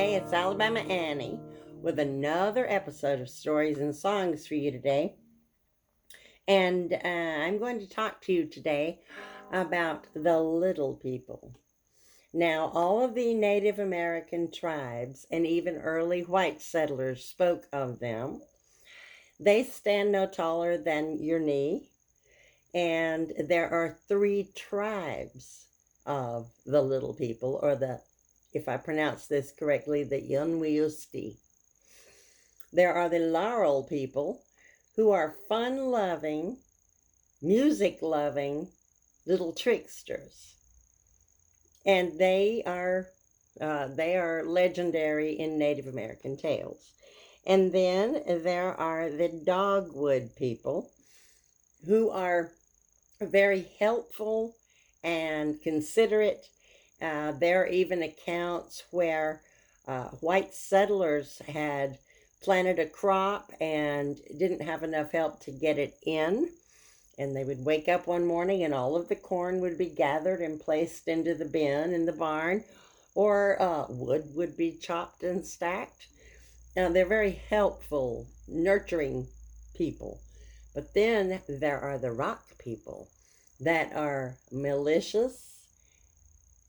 Hey, it's Alabama Annie with another episode of Stories and Songs for you today. And I'm going to talk to you today about the little people. Now, all of the Native American tribes and even early white settlers spoke of them. They stand no taller than your knee, and there are three tribes of the little people, or if I pronounce this correctly, the Yunwiusti. There are the Laurel people, who are fun loving, music loving little tricksters. And they are legendary in Native American tales. And then there are the Dogwood people, who are very helpful and considerate. There are even accounts where white settlers had planted a crop and didn't have enough help to get it in. And they would wake up one morning and all of the corn would be gathered and placed into the bin in the barn, or wood would be chopped and stacked. Now, they're very helpful, nurturing people. But then there are the rock people that are malicious,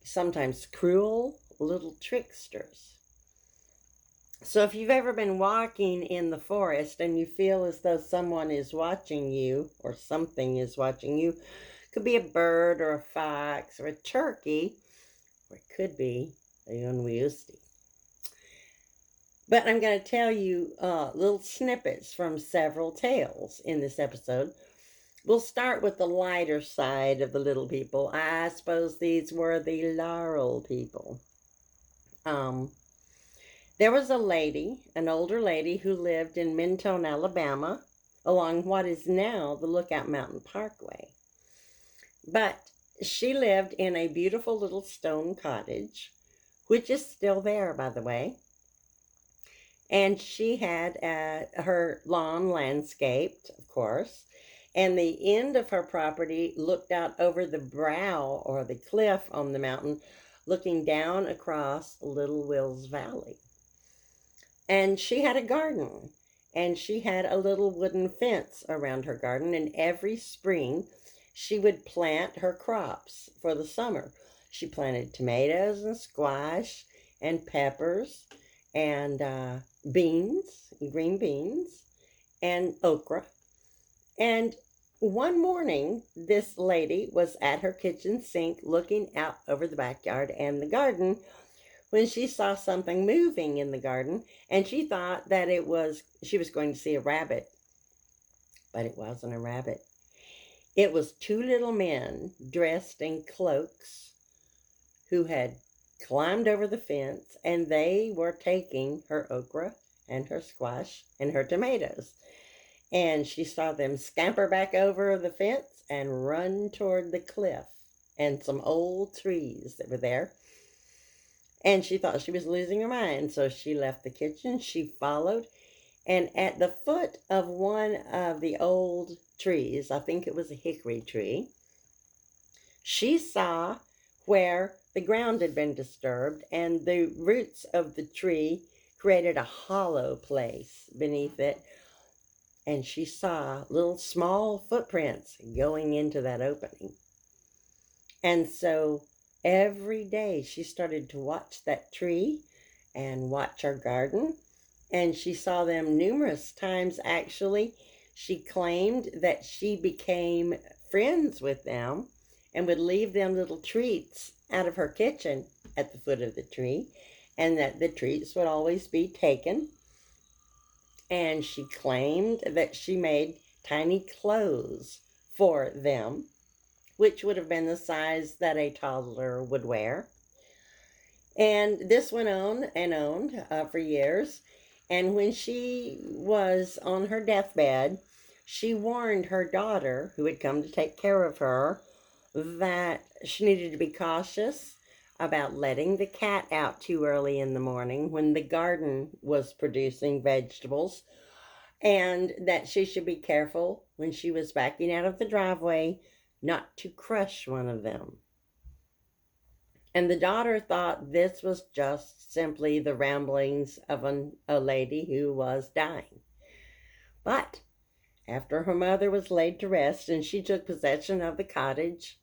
sometimes cruel little tricksters. So if you've ever been walking in the forest and you feel as though someone is watching you or something is watching you, could be a bird or a fox or a turkey, or it could be a Yunwiusti. But I'm going to tell you little snippets from several tales in this episode. We'll start with the lighter side of the little people. I suppose these were the Laurel people. There was a lady, an older lady, who lived in Mentone, Alabama, along what is now the Lookout Mountain Parkway. But she lived in a beautiful little stone cottage, which is still there, by the way. And she had her lawn landscaped, of course, and the end of her property looked out over the brow or the cliff on the mountain, looking down across Little Wills Valley. And she had a garden, and she had a little wooden fence around her garden, and every spring she would plant her crops for the summer. She planted tomatoes and squash and peppers and beans, green beans, and okra. And one morning, this lady was at her kitchen sink looking out over the backyard and the garden when she saw something moving in the garden, and she thought that she was going to see a rabbit. But it wasn't a rabbit. It was two little men dressed in cloaks who had climbed over the fence, and they were taking her okra and her squash and her tomatoes. And she saw them scamper back over the fence and run toward the cliff and some old trees that were there. And she thought she was losing her mind, so she left the kitchen. She followed, and at the foot of one of the old trees, I think it was a hickory tree, she saw where the ground had been disturbed, and the roots of the tree created a hollow place beneath it. And she saw little small footprints going into that opening. And so every day she started to watch that tree and watch her garden. And she saw them numerous times, actually. She claimed that she became friends with them and would leave them little treats out of her kitchen at the foot of the tree, and that the treats would always be taken. And she claimed that she made tiny clothes for them, which would have been the size that a toddler would wear. And this went on and on for years. And when she was on her deathbed, she warned her daughter, who had come to take care of her, that she needed to be cautious about letting the cat out too early in the morning when the garden was producing vegetables, and that she should be careful when she was backing out of the driveway not to crush one of them. And the daughter thought this was just simply the ramblings of a lady who was dying. But after her mother was laid to rest and she took possession of the cottage,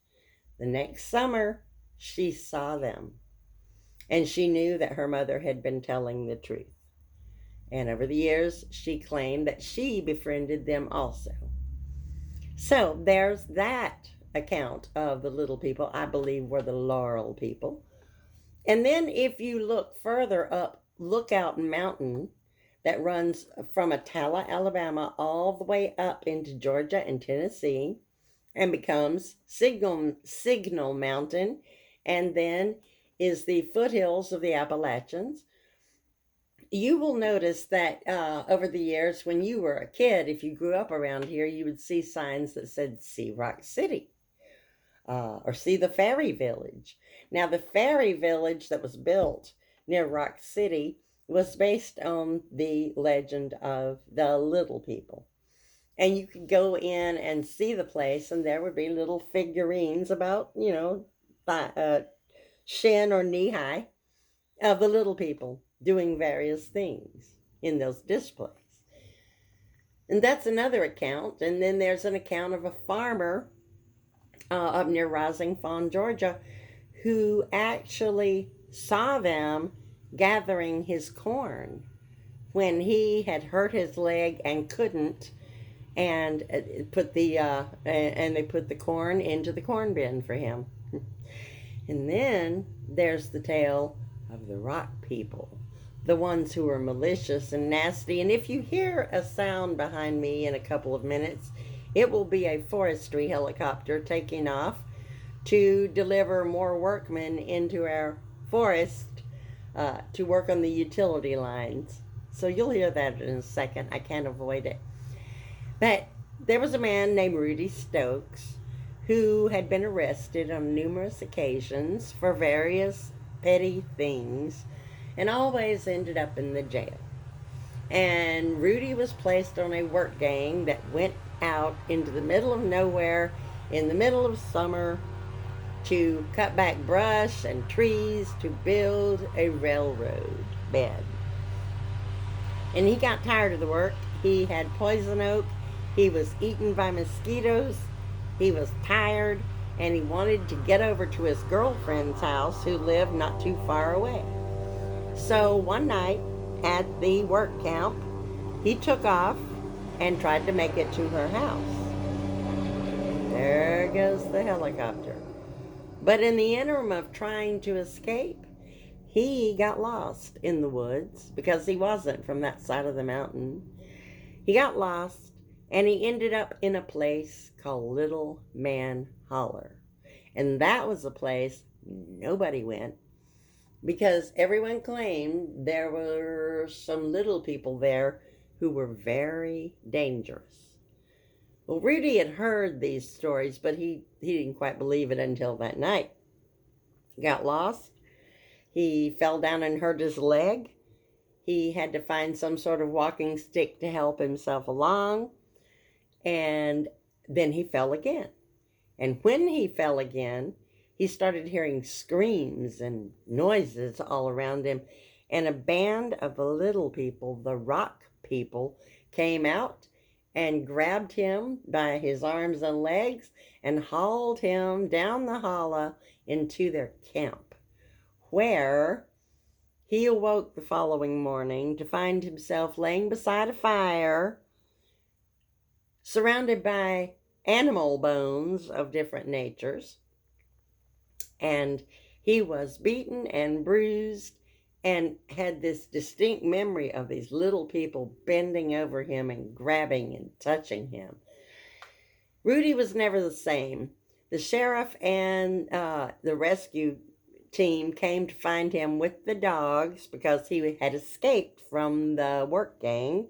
the next summer she saw them. And she knew that her mother had been telling the truth. And over the years, she claimed that she befriended them also. So there's that account of the little people, I believe were the Laurel people. And then if you look further up Lookout Mountain, that runs from Attala, Alabama, all the way up into Georgia and Tennessee, and becomes Signal Mountain, and then is the foothills of the Appalachians. You will notice that over the years, when you were a kid, if you grew up around here, you would see signs that said See Rock City or See the Fairy Village. Now, the Fairy Village that was built near Rock City was based on the legend of the Little People. And you could go in and see the place, and there would be little figurines about, shin or knee high of the little people doing various things in those displays. And that's another account. And then there's an account of a farmer up near Rising Fawn, Georgia, who actually saw them gathering his corn when he had hurt his leg and couldn't, and they put the corn into the corn bin for him. And then there's the tale of the rock people, the ones who are malicious and nasty. And if you hear a sound behind me in a couple of minutes, it will be a forestry helicopter taking off to deliver more workmen into our forest to work on the utility lines. So you'll hear that in a second. I can't avoid it. But there was a man named Rudy Stokes who had been arrested on numerous occasions for various petty things and always ended up in the jail. And Rudy was placed on a work gang that went out into the middle of nowhere in the middle of summer to cut back brush and trees to build a railroad bed. And he got tired of the work. He had poison oak. He was eaten by mosquitoes. He was tired, and he wanted to get over to his girlfriend's house who lived not too far away. So one night at the work camp, he took off and tried to make it to her house. There goes the helicopter. But in the interim of trying to escape, he got lost in the woods because he wasn't from that side of the mountain. He got lost, and he ended up in a place called Little Man Holler. And that was a place nobody went because everyone claimed there were some little people there who were very dangerous. Well, Rudy had heard these stories, but he didn't quite believe it until that night. He got lost. He fell down and hurt his leg. He had to find some sort of walking stick to help himself along. And then he fell again. And when he fell again, he started hearing screams and noises all around him. And a band of the little people, the rock people, came out and grabbed him by his arms and legs and hauled him down the hollow into their camp, where he awoke the following morning to find himself laying beside a fire, surrounded by animal bones of different natures. And he was beaten and bruised and had this distinct memory of these little people bending over him and grabbing and touching him. Rudy was never the same. The sheriff and the rescue team came to find him with the dogs because he had escaped from the work gang.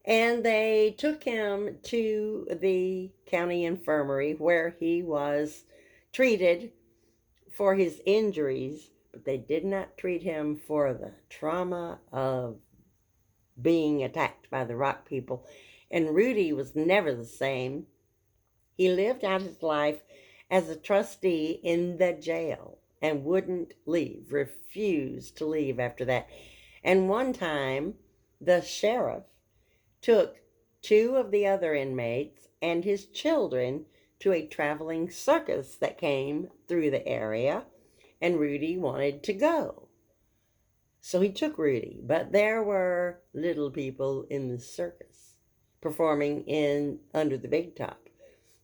And they took him to the county infirmary where he was treated for his injuries, but they did not treat him for the trauma of being attacked by the rock people. And Rudy was never the same. He lived out his life as a trustee in the jail and wouldn't leave, refused to leave after that. And one time, the sheriff took two of the other inmates and his children to a traveling circus that came through the area, and Rudy wanted to go. So he took Rudy, but there were little people in the circus performing in under the big top.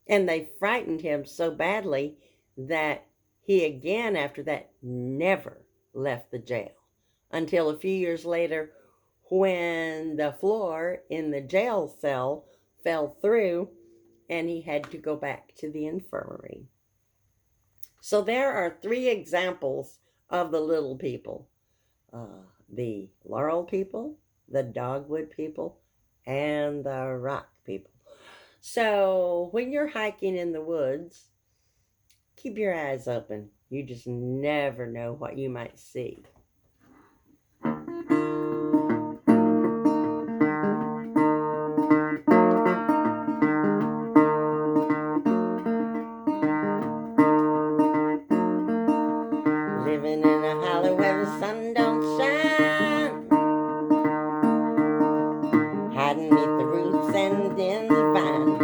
And they frightened him so badly that he again, after that, never left the jail until a few years later when the floor in the jail cell fell through and he had to go back to the infirmary. So there are three examples of the little people. The Laurel people, the Dogwood people, and the Rock people. So when you're hiking in the woods, keep your eyes open. You just never know what you might see. Living in a hollow where the sun don't shine, hiding beneath the roots and in the vine.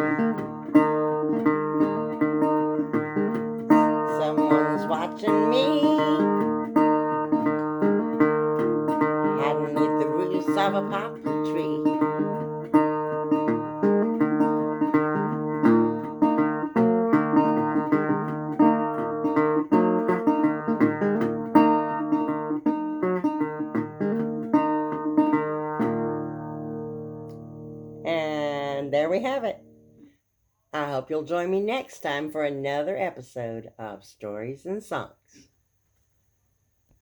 Someone's watching me, hiding beneath the roots of a poplar tree. And there we have it. I hope you'll join me next time for another episode of Stories and Songs.